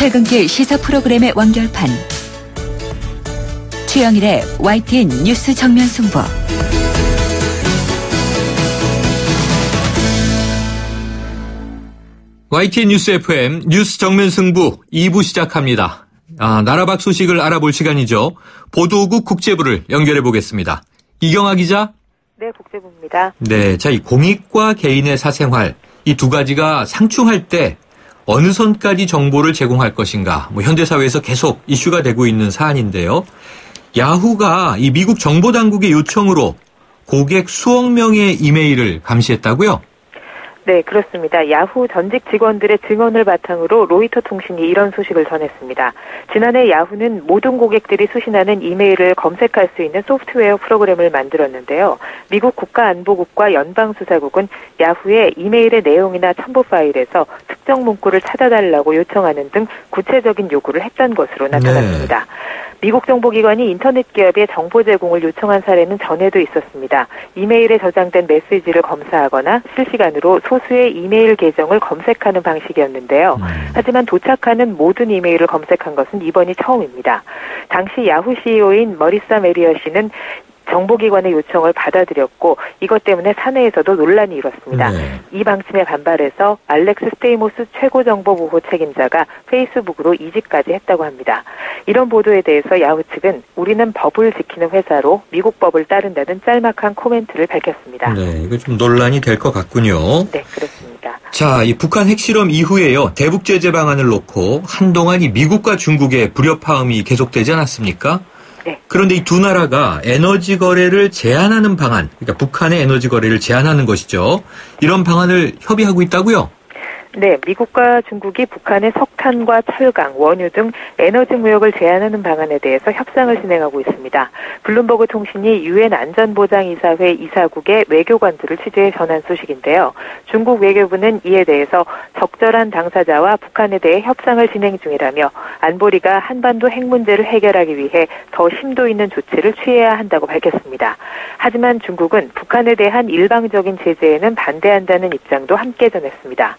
퇴근길 시사 프로그램의 완결판. 최영일의 YTN 뉴스 정면 승부. YTN 뉴스 FM 뉴스 정면 승부 2부 시작합니다. 나라 밖 소식을 알아볼 시간이죠. 보도국 국제부를 연결해 보겠습니다. 이경아 기자. 네, 국제부입니다. 네, 자, 이 공익과 개인의 사생활 이 두 가지가 상충할 때 어느 선까지 정보를 제공할 것인가, 현대사회에서 계속 이슈가 되고 있는 사안인데요. 야후가 이 미국 정보당국의 요청으로 고객 수억 명의 이메일을 감시했다고요? 네, 그렇습니다. 야후 전직 직원들의 증언을 바탕으로 로이터 통신이 이런 소식을 전했습니다. 지난해 야후는 모든 고객들이 수신하는 이메일을 검색할 수 있는 소프트웨어 프로그램을 만들었는데요. 미국 국가안보국과 연방수사국은 야후의 이메일의 내용이나 첨부 파일에서 특정 문구를 찾아달라고 요청하는 등 구체적인 요구를 했던 것으로 나타났습니다. 네. 미국 정보기관이 인터넷 기업에 정보 제공을 요청한 사례는 전에도 있었습니다. 이메일에 저장된 메시지를 검사하거나 실시간으로 소수의 이메일 계정을 검색하는 방식이었는데요. 하지만 도착하는 모든 이메일을 검색한 것은 이번이 처음입니다. 당시 야후 CEO인 머리사 메리어 씨는 정보기관의 요청을 받아들였고 이것 때문에 사내에서도 논란이 일었습니다. 네. 이 방침에 반발해서 알렉스 스테이모스 최고정보보호 책임자가 페이스북으로 이직까지 했다고 합니다. 이런 보도에 대해서 야후 측은 우리는 법을 지키는 회사로 미국 법을 따른다는 짤막한 코멘트를 밝혔습니다. 네, 이거 좀 논란이 될 것 같군요. 네, 그렇습니다. 자, 이 북한 핵실험 이후에요. 대북 제재 방안을 놓고 한동안 이 미국과 중국의 불협화음이 계속되지 않았습니까? 네. 그런데 이 두 나라가 에너지 거래를 제한하는 방안, 그러니까 북한의 에너지 거래를 제한하는 것이죠. 이런 방안을 협의하고 있다고요? 네, 미국과 중국이 북한의 석탄과 철강, 원유 등 에너지 무역을 제한하는 방안에 대해서 협상을 진행하고 있습니다. 블룸버그 통신이 유엔 안전보장이사회 이사국의 외교관들을 취재해 전한 소식인데요. 중국 외교부는 이에 대해서 적절한 당사자와 북한에 대해 협상을 진행 중이라며 안보리가 한반도 핵 문제를 해결하기 위해 더 심도 있는 조치를 취해야 한다고 밝혔습니다. 하지만 중국은 북한에 대한 일방적인 제재에는 반대한다는 입장도 함께 전했습니다.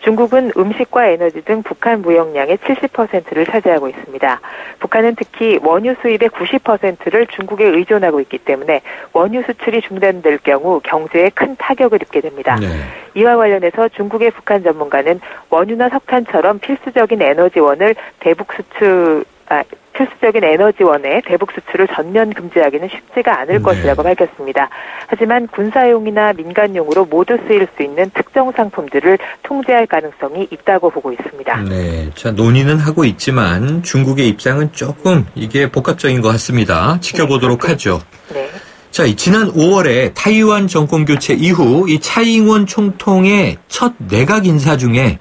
중국은 음식과 에너지 등 북한 무역량의 70%를 차지하고 있습니다. 북한은 특히 원유 수입의 90%를 중국에 의존하고 있기 때문에 원유 수출이 중단될 경우 경제에 큰 타격을 입게 됩니다. 네. 이와 관련해서 중국의 북한 전문가는 원유나 석탄처럼 필수적인 에너지원의 대북 수출을 전면 금지하기는 쉽지가 않을 것이라고 밝혔습니다. 하지만 군사용이나 민간용으로 모두 쓰일 수 있는 특정 상품들을 통제할 가능성이 있다고 보고 있습니다. 네, 자 논의는 하고 있지만 중국의 입장은 조금 이게 복합적인 것 같습니다. 지켜보도록 네, 하죠. 네. 자, 지난 5월에 타이완 정권 교체 이후 이 차이잉원 총통의 첫 내각 인사 중에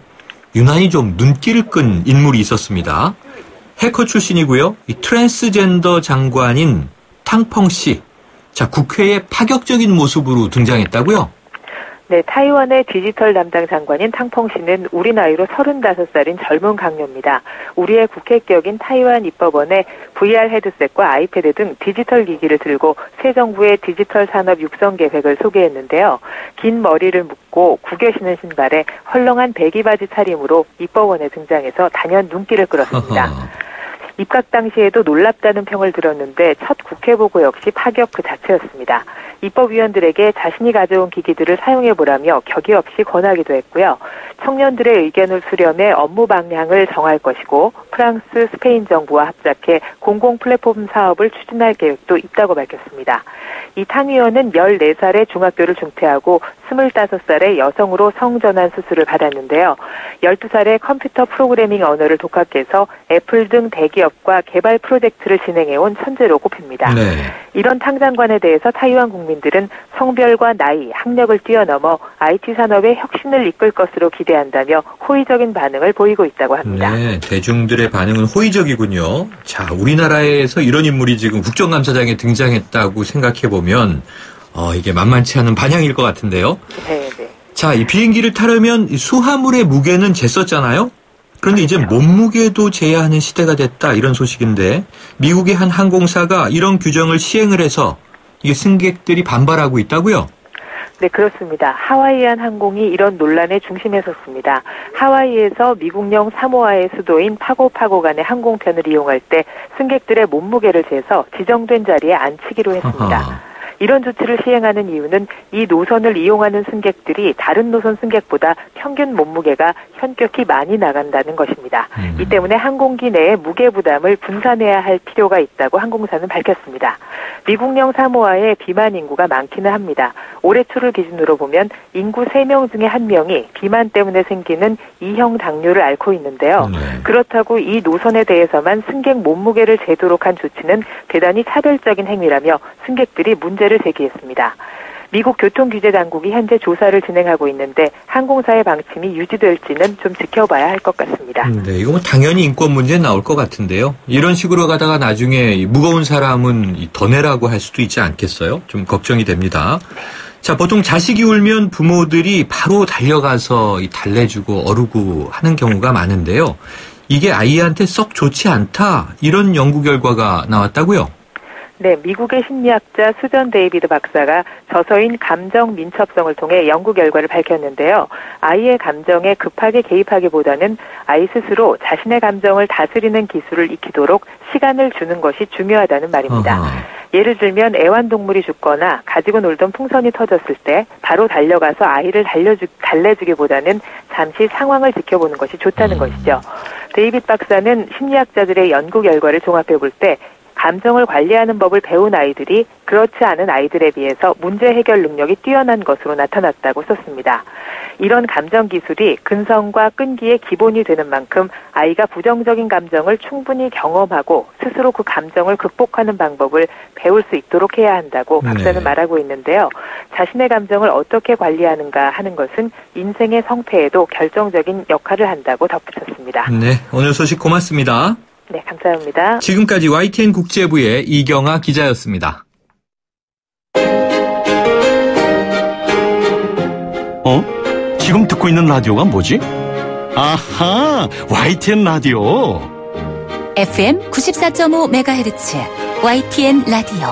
유난히 좀 눈길을 끈 인물이 있었습니다. 해커 출신이고요. 이 트랜스젠더 장관인 탕펑 씨. 자, 국회에 파격적인 모습으로 등장했다고요? 네, 타이완의 디지털 담당 장관인 탕펑 씨는 우리 나이로 35살인 젊은 강요입니다. 우리의 국회격인 타이완 입법원에 VR 헤드셋과 아이패드 등 디지털 기기를 들고 새 정부의 디지털 산업 육성 계획을 소개했는데요. 긴 머리를 묶고 구겨 신은 신발에 헐렁한 배기 바지 차림으로 입법원에 등장해서 단연 눈길을 끌었습니다. 입각 당시에도 놀랍다는 평을 들었는데 첫 국회 보고 역시 파격 그 자체였습니다. 입법위원들에게 자신이 가져온 기기들을 사용해보라며 격이 없이 권하기도 했고요. 청년들의 의견을 수렴해 업무 방향을 정할 것이고 프랑스, 스페인 정부와 합작해 공공 플랫폼 사업을 추진할 계획도 있다고 밝혔습니다. 이 탕 의원은 14살에 중학교를 중퇴하고 25살에 여성으로 성전환 수술을 받았는데요. 12살에 컴퓨터 프로그래밍 언어를 독학해서 애플 등 대기업과 개발 프로젝트를 진행해온 천재로 꼽힙니다. 네. 이런 탕 장관에 대해서 타이완 국민들은 성별과 나이, 학력을 뛰어넘어 IT 산업의 혁신을 이끌 것으로 기대한다며 호의적인 반응을 보이고 있다고 합니다. 네, 대중들의 반응은 호의적이군요. 자, 우리나라에서 이런 인물이 지금 국정감사장에 등장했다고 생각해보면 이게 만만치 않은 반향일 것 같은데요. 네. 자, 이 비행기를 타려면 수화물의 무게는 쟀었잖아요. 그런데 이제 몸무게도 재야 하는 시대가 됐다 이런 소식인데 미국의 한 항공사가 이런 규정을 시행을 해서 이게 승객들이 반발하고 있다고요? 네, 그렇습니다. 하와이안 항공이 이런 논란의 중심에 섰습니다. 하와이에서 미국령 사모아의 수도인 파고파고 간의 항공편을 이용할 때 승객들의 몸무게를 재서 지정된 자리에 앉히기로 했습니다. 아하. 이런 조치를 시행하는 이유는 이 노선을 이용하는 승객들이 다른 노선 승객보다 평균 몸무게가 현격히 많이 나간다는 것입니다. 이 때문에 항공기 내에 무게 부담을 분산해야 할 필요가 있다고 항공사는 밝혔습니다. 미국령 사모아에 비만 인구가 많기는 합니다. 올해 초를 기준으로 보면 인구 3명 중에 1명이 비만 때문에 생기는 2형 당뇨를 앓고 있는데요. 그렇다고 이 노선에 대해서만 승객 몸무게를 재도록 한 조치는 대단히 차별적인 행위라며 승객들이 문제를 제기했습니다. 미국 교통규제당국이 현재 조사를 진행하고 있는데 항공사의 방침이 유지될지는 좀 지켜봐야 할 것 같습니다. 네, 이거 뭐 당연히 인권 문제 나올 것 같은데요. 이런 식으로 가다가 나중에 무거운 사람은 더 내라고 할 수도 있지 않겠어요? 좀 걱정이 됩니다. 자, 보통 자식이 울면 부모들이 바로 달려가서 달래주고 어루고 하는 경우가 많은데요. 이게 아이한테 썩 좋지 않다, 이런 연구 결과가 나왔다고요? 네, 미국의 심리학자 수전 데이비드 박사가 저서인 감정 민첩성을 통해 연구 결과를 밝혔는데요. 아이의 감정에 급하게 개입하기보다는 아이 스스로 자신의 감정을 다스리는 기술을 익히도록 시간을 주는 것이 중요하다는 말입니다. 예를 들면 애완동물이 죽거나 가지고 놀던 풍선이 터졌을 때 바로 달려가서 아이를 달래주기보다는 잠시 상황을 지켜보는 것이 좋다는 것이죠. 데이비드 박사는 심리학자들의 연구 결과를 종합해 볼 때 감정을 관리하는 법을 배운 아이들이 그렇지 않은 아이들에 비해서 문제 해결 능력이 뛰어난 것으로 나타났다고 썼습니다. 이런 감정 기술이 근성과 끈기의 기본이 되는 만큼 아이가 부정적인 감정을 충분히 경험하고 스스로 그 감정을 극복하는 방법을 배울 수 있도록 해야 한다고 박사는 말하고 있는데요. 자신의 감정을 어떻게 관리하는가 하는 것은 인생의 성패에도 결정적인 역할을 한다고 덧붙였습니다. 네, 오늘 소식 고맙습니다. 네, 감사합니다. 지금까지 YTN 국제부의 이경아 기자였습니다. 지금 듣고 있는 라디오가 뭐지? 아하, YTN 라디오. FM 94.5MHz YTN 라디오.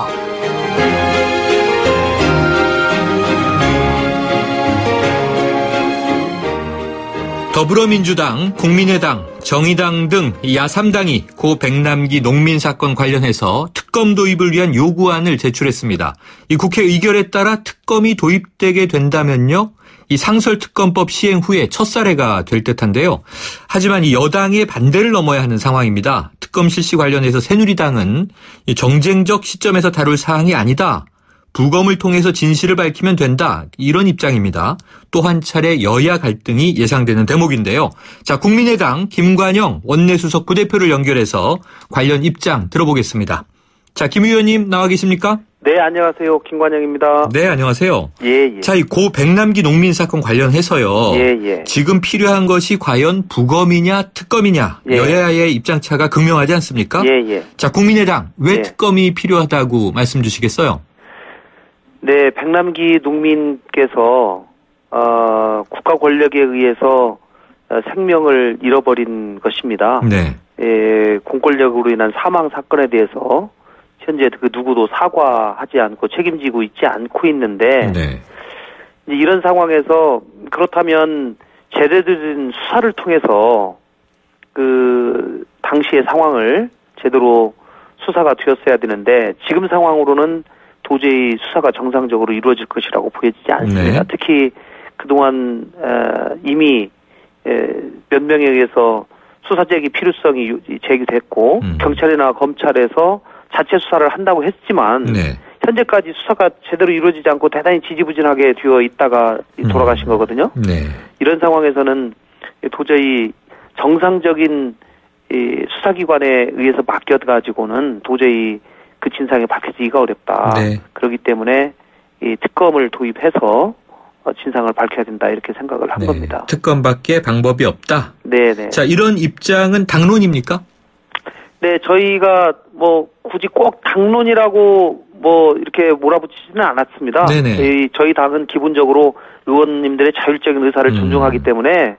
더불어민주당, 국민의당, 정의당 등 야3당이 고 백남기 농민 사건 관련해서 특검 도입을 위한 요구안을 제출했습니다. 이 국회 의결에 따라 특검이 도입되게 된다면요, 이 상설특검법 시행 후에 첫 사례가 될 듯한데요. 하지만 이 여당의 반대를 넘어야 하는 상황입니다. 특검 실시 관련해서 새누리당은 정쟁적 시점에서 다룰 사항이 아니다, 부검을 통해서 진실을 밝히면 된다, 이런 입장입니다. 또 한 차례 여야 갈등이 예상되는 대목인데요. 자, 국민의당 김관영 원내수석 부대표를 연결해서 관련 입장 들어보겠습니다. 자, 김 의원님 나와 계십니까? 네, 안녕하세요. 김관영입니다. 네, 안녕하세요. 예. 자, 이 고 백남기 농민 사건 관련해서요. 예. 지금 필요한 것이 과연 부검이냐 특검이냐, 여야의 입장차가 극명하지 않습니까? 예. 자, 국민의당 왜 특검이 필요하다고 말씀 주시겠어요? 네, 백남기 농민께서 국가 권력에 의해서 생명을 잃어버린 것입니다. 네. 공권력으로 인한 사망 사건에 대해서 현재 그 누구도 사과하지 않고 책임지고 있지 않고 있는데, 네. 이제 이런 상황에서 그렇다면 제대로 된 수사를 통해서 그 당시의 상황을 제대로 수사가 되었어야 되는데, 지금 상황으로는 도저히 수사가 정상적으로 이루어질 것이라고 보여지지 않습니다. 네. 특히 그동안 이미 몇 명에 의해서 수사 제기 필요성이 제기됐고 경찰이나 검찰에서 자체 수사를 한다고 했지만 현재까지 수사가 제대로 이루어지지 않고 대단히 지지부진하게 되어 있다가 돌아가신 거거든요. 이런 상황에서는 도저히 정상적인 수사기관에 의해서 맡겨가지고는 도저히 그 진상이 밝혀지기가 어렵다. 그렇기 때문에 이 특검을 도입해서 진상을 밝혀야 된다, 이렇게 생각을 한 겁니다. 특검밖에 방법이 없다. 네네. 자, 이런 입장은 당론입니까? 네, 저희가 뭐 굳이 꼭 당론이라고 뭐 이렇게 몰아붙이지는 않았습니다. 저희 당은 기본적으로 의원님들의 자율적인 의사를 존중하기 때문에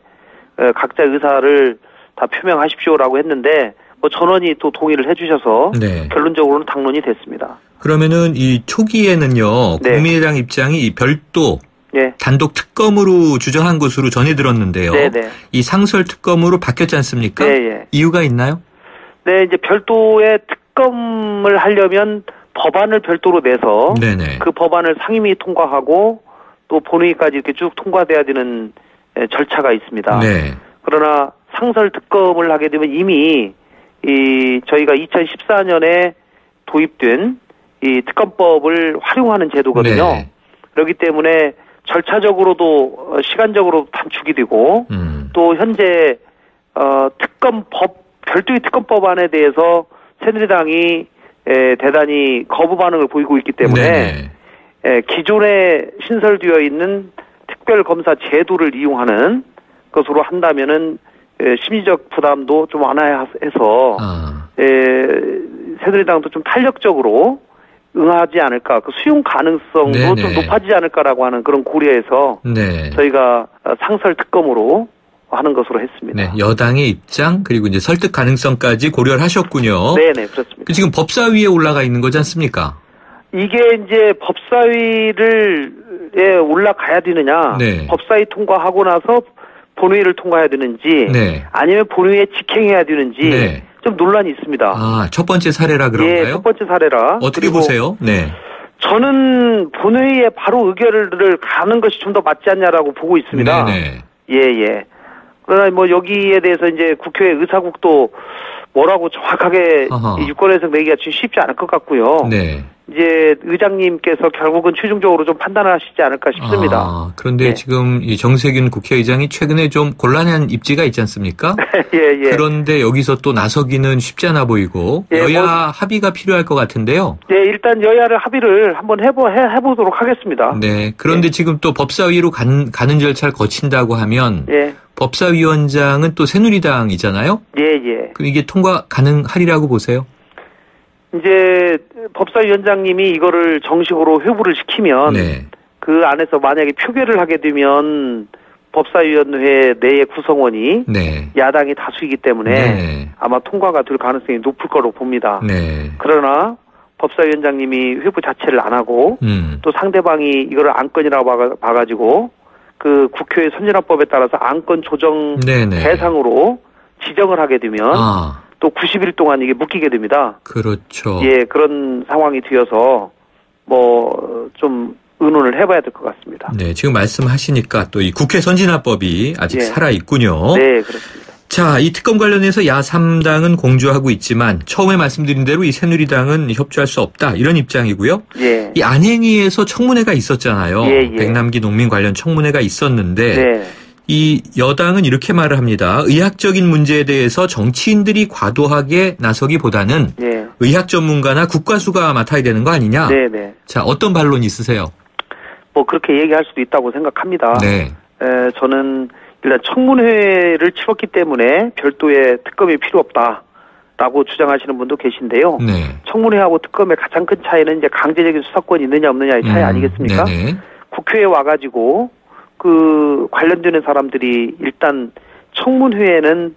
각자의 의사를 다 표명하십시오라고 했는데, 뭐 전원이 또 동의를 해주셔서 결론적으로는 당론이 됐습니다. 그러면은 이 초기에는요, 국민의당 입장이 별도 예. 단독 특검으로 주장한 것으로 전해 들었는데요. 네네. 이 상설 특검으로 바뀌었지 않습니까? 예. 이유가 있나요? 네, 이제 별도의 특검을 하려면 법안을 별도로 내서 네네. 그 법안을 상임위 통과하고 또 본회의까지 이렇게 쭉 통과돼야 되는 절차가 있습니다. 네. 그러나 상설 특검을 하게 되면 이미 저희가 2014년에 도입된 이 특검법을 활용하는 제도거든요. 네. 그렇기 때문에 절차적으로도 시간적으로 단축이 되고 또 현재 별도의 특검법안에 대해서 새누리당이 대단히 거부 반응을 보이고 있기 때문에 기존에 신설되어 있는 특별검사 제도를 이용하는 것으로 한다면은 심리적 부담도 좀 완화해서 새누리당도 좀 탄력적으로 응하지 않을까, 그 수용 가능성도 네네. 좀 높아지지 않을까라고 하는 그런 고려에서 네. 저희가 상설 특검으로 하는 것으로 했습니다. 네, 여당의 입장 그리고 이제 설득 가능성까지 고려를 하셨군요. 네네, 그렇습니다. 지금 법사위에 올라가 있는 거지 않습니까? 이게 이제 법사위에 올라가야 되느냐, 네. 법사위 통과하고 나서 본회의를 통과해야 되는지, 네. 아니면 본회의에 직행해야 되는지 네. 좀 논란이 있습니다. 아, 첫 번째 사례라 그런가요? 예, 첫 번째 사례라. 어떻게 보세요? 네. 저는 본회의에 바로 의결을 가는 것이 좀 더 맞지 않냐라고 보고 있습니다. 네네. 예. 그러나 뭐 여기에 대해서 이제 국회 의사국도 뭐라고 정확하게 유권해석 내기가 좀 쉽지 않을 것 같고요. 네. 이제 의장님께서 결국은 최종적으로 좀 판단하시지 않을까 싶습니다. 그런데 네. 지금 이 정세균 국회의장이 최근에 좀 곤란한 입지가 있지 않습니까? 예. 그런데 여기서 또 나서기는 쉽지 않아 보이고 여야 합의가 필요할 것 같은데요. 네, 일단 여야를 합의를 한번 해보도록 하겠습니다. 네. 그런데 지금 또 법사위로 가는 절차를 거친다고 하면 법사위원장은 또 새누리당이잖아요. 예. 그럼 이게 통과 가능하리라고 보세요? 이제 법사위원장님이 이거를 정식으로 회부를 시키면 그 안에서 만약에 표결을 하게 되면 법사위원회 내의 구성원이 야당이 다수이기 때문에 아마 통과가 될 가능성이 높을 거로 봅니다. 그러나 법사위원장님이 회부 자체를 안 하고 또 상대방이 이거를 안건이라고 봐가지고 그 국회 선진화법에 따라서 안건 조정 대상으로 지정을 하게 되면 또 90일 동안 이게 묶이게 됩니다. 그렇죠. 예, 그런 상황이 되어서 좀 의논을 해봐야 될 것 같습니다. 네, 지금 말씀하시니까 또 이 국회 선진화법이 아직 살아 있군요. 네, 그렇습니다. 자, 이 특검 관련해서 야3당은 공조하고 있지만 처음에 말씀드린 대로 이 새누리당은 협조할 수 없다 이런 입장이고요. 이 안행위에서 청문회가 있었잖아요. 백남기 농민 관련 청문회가 있었는데 이 여당은 이렇게 말을 합니다. 의학적인 문제에 대해서 정치인들이 과도하게 나서기보다는 의학 전문가나 국가수가 맡아야 되는 거 아니냐. 자, 어떤 반론 있으세요? 뭐 그렇게 얘기할 수도 있다고 생각합니다. 저는 일단 청문회를 치렀기 때문에 별도의 특검이 필요 없다라고 주장하시는 분도 계신데요. 청문회하고 특검의 가장 큰 차이는 이제 강제적인 수사권이 있느냐 없느냐의 차이 아니겠습니까? 국회에 와가지고 그 관련되는 사람들이 일단 청문회에는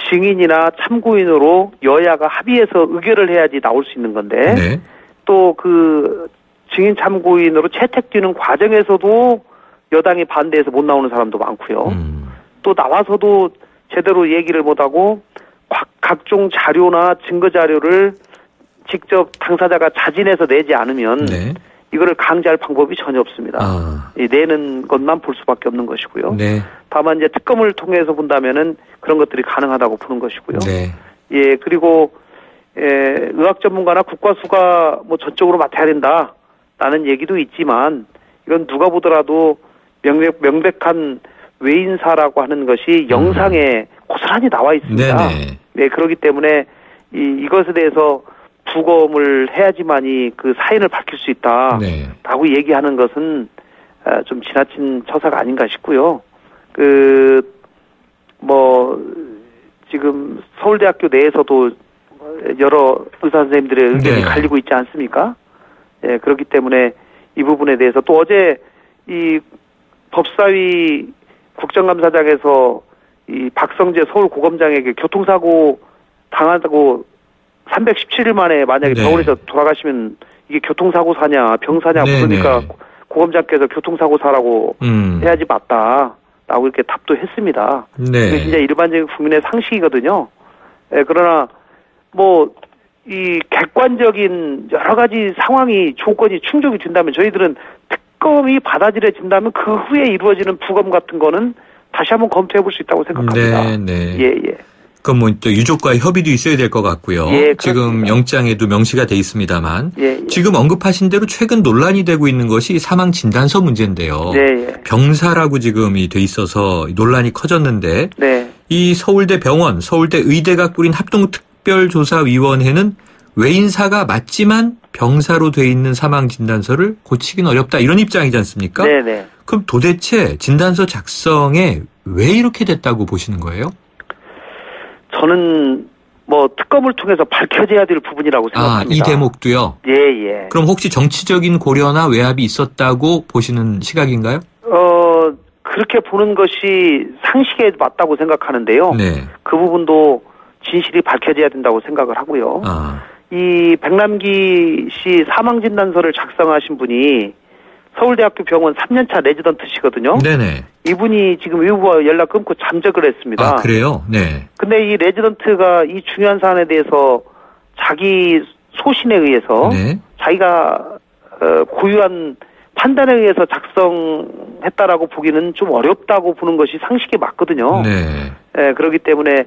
증인이나 참고인으로 여야가 합의해서 의결을 해야지 나올 수 있는 건데 또 그 증인 참고인으로 채택되는 과정에서도 여당이 반대해서 못 나오는 사람도 많고요. 또 나와서도 제대로 얘기를 못하고 각종 자료나 증거 자료를 직접 당사자가 자진해서 내지 않으면 이거를 강제할 방법이 전혀 없습니다. 내는 것만 볼 수밖에 없는 것이고요. 다만 이제 특검을 통해서 본다면은 그런 것들이 가능하다고 보는 것이고요. 예, 그리고 의학 전문가나 국가수가 뭐 전적으로 맡아야 된다라는 얘기도 있지만 이건 누가 보더라도 명백한 외인사라고 하는 것이 영상에 고스란히 나와 있습니다. 네, 그렇기 때문에 이것에 대해서 부검을 해야지만이 그 사인을 밝힐 수 있다라고 얘기하는 것은 좀 지나친 처사가 아닌가 싶고요. 지금 서울대학교 내에서도 여러 의사 선생님들의 의견이 갈리고 있지 않습니까? 예, 그렇기 때문에 이 부분에 대해서 또 어제 이 법사위 국정감사장에서 이 박성재 서울고검장에게 교통사고 당하고 317일 만에 만약에 병원에서 돌아가시면 이게 교통사고 사냐 병사냐 그러니까 고검장께서 교통사고사라고 해야지 맞다라고 이렇게 답도 했습니다. 네. 이게 진짜 일반적인 국민의 상식이거든요. 예, 그러나 이 객관적인 여러 가지 상황이 조건이 충족이 된다면 저희들은 특검이 받아들여진다면 그 후에 이루어지는 부검 같은 거는 다시 한번 검토해 볼 수 있다고 생각합니다. 네. 예. 그럼 뭐 또 유족과의 협의도 있어야 될 것 같고요. 예, 지금 영장에도 명시가 돼 있습니다만 예. 지금 언급하신 대로 최근 논란이 되고 있는 것이 사망 진단서 문제인데요. 예. 병사라고 지금이 돼 있어서 논란이 커졌는데 네. 이 서울대 병원, 서울대 의대가 꾸린 합동특별조사위원회는 외인사가 맞지만 병사로 돼 있는 사망 진단서를 고치긴 어렵다 이런 입장이지 않습니까? 네. 그럼 도대체 진단서 작성에 왜 이렇게 됐다고 보시는 거예요? 저는 특검을 통해서 밝혀져야 될 부분이라고 생각합니다. 이 대목도요? 예. 그럼 혹시 정치적인 고려나 외압이 있었다고 보시는 시각인가요? 그렇게 보는 것이 상식에 맞다고 생각하는데요. 네. 그 부분도 진실이 밝혀져야 된다고 생각을 하고요. 이 백남기 씨 사망진단서를 작성하신 분이 서울대학교 병원 3년차 레지던트시거든요. 네네. 이분이 지금 외부와 연락 끊고 잠적을 했습니다. 그래요? 네. 근데 이 레지던트가 이 중요한 사안에 대해서 자기 소신에 의해서 자기가 고유한 판단에 의해서 작성했다라고 보기는 좀 어렵다고 보는 것이 상식에 맞거든요. 네. 그렇기 때문에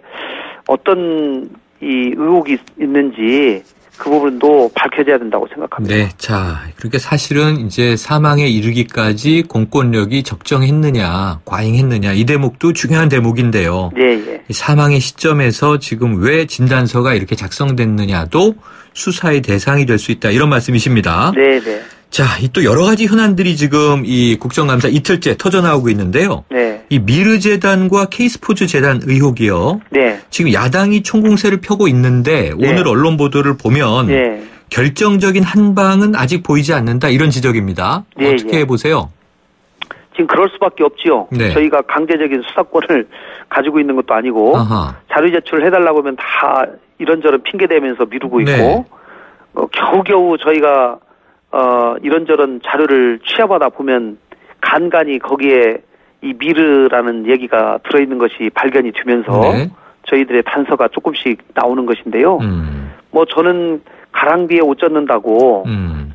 어떤 이 의혹이 있는지 그 부분도 밝혀져야 된다고 생각합니다. 네. 자, 그렇게 사실은 이제 사망에 이르기까지 공권력이 적정했느냐, 과잉했느냐, 이 대목도 중요한 대목인데요. 예. 이 사망의 시점에서 지금 왜 진단서가 이렇게 작성됐느냐도 수사의 대상이 될 수 있다. 이런 말씀이십니다. 네. 자, 또 여러 가지 현안들이 지금 이 국정감사 이틀째 터져나오고 있는데요. 네. 이 미르재단과 K스포츠재단 의혹이요. 네. 지금 야당이 총공세를 펴고 있는데 오늘 언론 보도를 보면 결정적인 한 방은 아직 보이지 않는다 이런 지적입니다. 어떻게 보세요? 지금 그럴 수밖에 없지요. 네. 저희가 강제적인 수사권을 가지고 있는 것도 아니고 자료 제출을 해달라고 하면 다 이런저런 핑계대면서 미루고 있고 겨우겨우 저희가 이런저런 자료를 취합하다 보면 간간히 거기에 이 미르라는 얘기가 들어있는 것이 발견이 되면서 저희들의 단서가 조금씩 나오는 것인데요. 저는 가랑비에 옷 젖는다고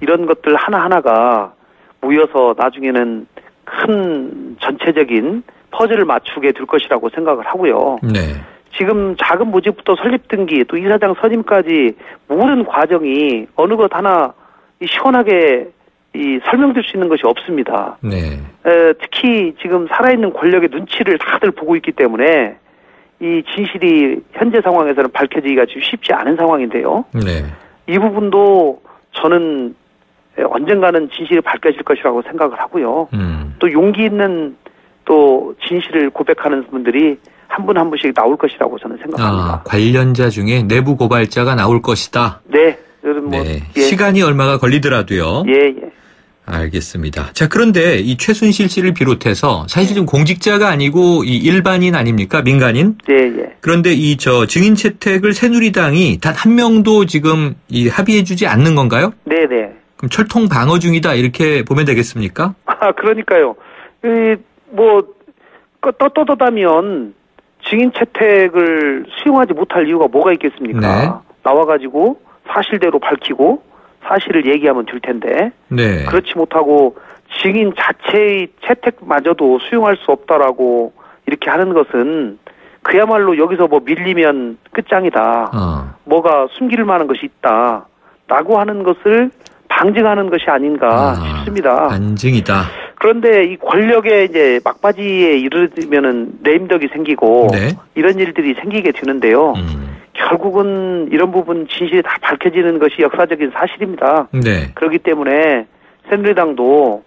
이런 것들 하나하나가 모여서 나중에는 큰 전체적인 퍼즐을 맞추게 될 것이라고 생각을 하고요. 지금 작은 모집부터 설립 등기 또 이사장 선임까지 모든 과정이 어느 것 하나 시원하게 설명될 수 있는 것이 없습니다. 특히 지금 살아있는 권력의 눈치를 다들 보고 있기 때문에 이 진실이 현재 상황에서는 밝혀지기가 지금 쉽지 않은 상황인데요. 이 부분도 저는 언젠가는 진실이 밝혀질 것이라고 생각을 하고요. 또 용기 있는 또 진실을 고백하는 분들이 한 분 한 분씩 나올 것이라고 저는 생각합니다. 관련자 중에 내부 고발자가 나올 것이다. 네. 시간이 얼마가 걸리더라도요. 알겠습니다. 자, 그런데 이 최순실 씨를 비롯해서 사실 좀 공직자가 아니고 이 일반인 아닙니까? 민간인? 그런데 증인 채택을 새누리당이 단 한 명도 지금 합의해주지 않는 건가요? 그럼 철통 방어 중이다 이렇게 보면 되겠습니까? 그러니까요. 떳떳하면 증인 채택을 수용하지 못할 이유가 뭐가 있겠습니까? 나와가지고 사실대로 밝히고 사실을 얘기하면 될 텐데 그렇지 못하고 증인 자체의 채택마저도 수용할 수 없다라고 이렇게 하는 것은 그야말로 여기서 밀리면 끝장이다. 뭐가 숨길 만한 것이 있다라고 하는 것을 방증하는 것이 아닌가 싶습니다. 반증이다. 그런데 이 권력의 이제 막바지에 이르면은 레임덕이 생기고 이런 일들이 생기게 되는데요. 결국은 이런 부분 진실이 다 밝혀지는 것이 역사적인 사실입니다. 그렇기 때문에 새누리당도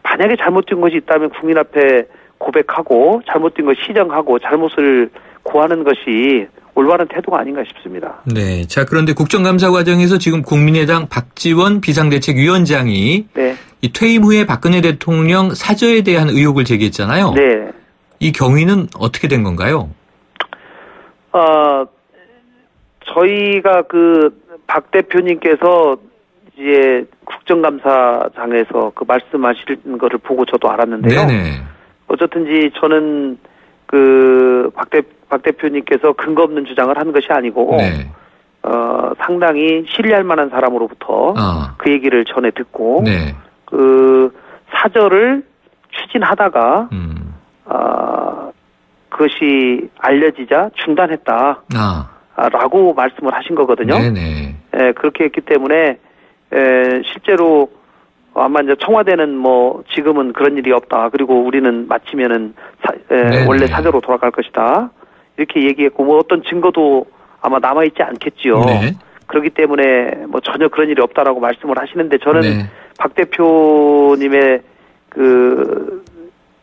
만약에 잘못된 것이 있다면 국민 앞에 고백하고 잘못된 것 시정하고 잘못을 고하는 것이 올바른 태도가 아닌가 싶습니다. 자, 그런데 국정감사 과정에서 지금 국민의당 박지원 비상대책위원장이 이 퇴임 후에 박근혜 대통령 사저에 대한 의혹을 제기했잖아요. 이 경위는 어떻게 된 건가요? 저희가 박 대표님께서 이제 국정감사장에서 그 말씀하신 거를 보고 저도 알았는데요. 네네. 어쨌든지 저는 그 박 대표님께서 근거 없는 주장을 한 것이 아니고 네. 상당히 신뢰할 만한 사람으로부터 그 얘기를 전해 듣고 네. 그 사절을 추진하다가 그것이 알려지자 중단했다. 라고 말씀을 하신 거거든요. 네네. 예, 그렇게 했기 때문에 실제로 아마 이제 청와대는 뭐 지금은 그런 일이 없다. 그리고 우리는 마치면은 원래 사저로 돌아갈 것이다. 이렇게 얘기했고 뭐 어떤 증거도 아마 남아 있지 않겠지요. 네. 그렇기 때문에 뭐 전혀 그런 일이 없다라고 말씀을 하시는데 저는 네. 박 대표님의 그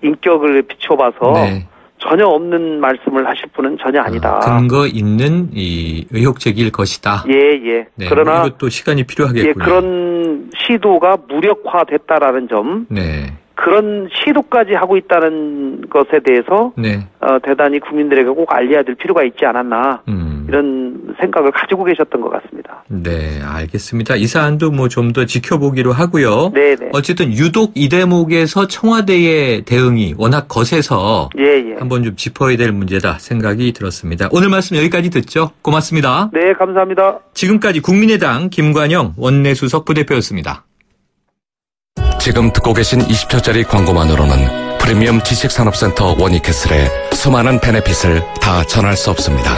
인격을 비춰봐서 네. 전혀 없는 말씀을 하실 분은 전혀 아니다. 근거 있는 이 의혹 제기일 것이다. 예. 네, 그러나 이것도 시간이 필요하겠군요. 예, 그런 시도가 무력화됐다라는 점, 네. 그런 시도까지 하고 있다는 것에 대해서 네. 대단히 국민들에게 꼭 알려야 될 필요가 있지 않았나 이런 생각을 가지고 계셨던 것 같습니다. 네, 알겠습니다. 이 사안도 뭐 좀 더 지켜보기로 하고요. 네네. 어쨌든 유독 이 대목에서 청와대의 대응이 워낙 거세서 한번 좀 짚어야 될 문제다 생각이 들었습니다. 오늘 말씀 여기까지 듣죠. 고맙습니다. 네, 감사합니다. 지금까지 국민의당 김관영 원내수석 부대표였습니다. 지금 듣고 계신 20초짜리 광고만으로는 프리미엄 지식산업센터 원익캐슬의 수많은 베네핏을 다 전할 수 없습니다.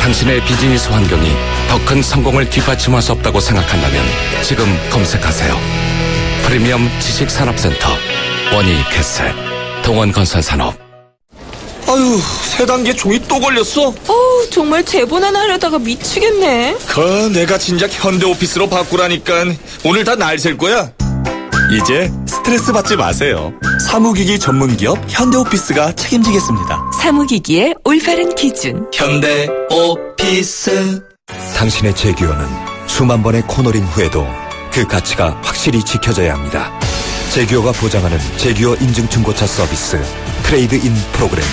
당신의 비즈니스 환경이 더 큰 성공을 뒷받침할 수 없다고 생각한다면 지금 검색하세요. 프리미엄 지식산업센터 원익캐슬 동원건설산업. 아유, 세 단계 종이 또 걸렸어? 정말 제본 하나 하려다가 미치겠네. 내가 진작 현대오피스로 바꾸라니까. 오늘 다 날 셀 거야. 이제 스트레스 받지 마세요. 사무기기 전문기업 현대오피스가 책임지겠습니다. 사무기기의 올바른 기준 현대오피스. 당신의 제규어는 수만 번의 코너링 후에도 그 가치가 확실히 지켜져야 합니다. 제규어가 보장하는 제규어 인증 중고차 서비스 트레이드 인 프로그램.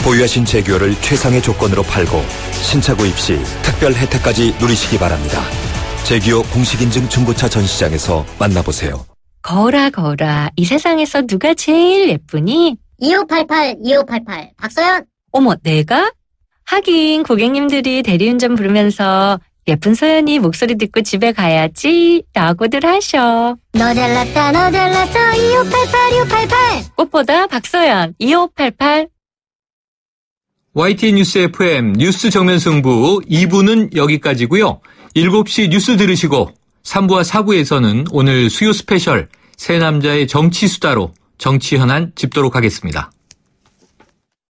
보유하신 제규어를 최상의 조건으로 팔고 신차 구입 시 특별 혜택까지 누리시기 바랍니다. 제규어 공식 인증 중고차 전시장에서 만나보세요. 거라. 이 세상에서 누가 제일 예쁘니? 2588 박서연. 어머, 내가? 하긴 고객님들이 대리운전 부르면서 예쁜 서연이 목소리 듣고 집에 가야지 라고들 하셔. 너 잘났다 너 잘났어 2588 꽃보다 박서연 2588. YTN 뉴스 FM 뉴스 정면 승부 2부는 여기까지고요. 7시 뉴스 들으시고 3부와 4부에서는 오늘 수요 스페셜 새 남자의 정치 수다로 정치 현안 짚도록 하겠습니다.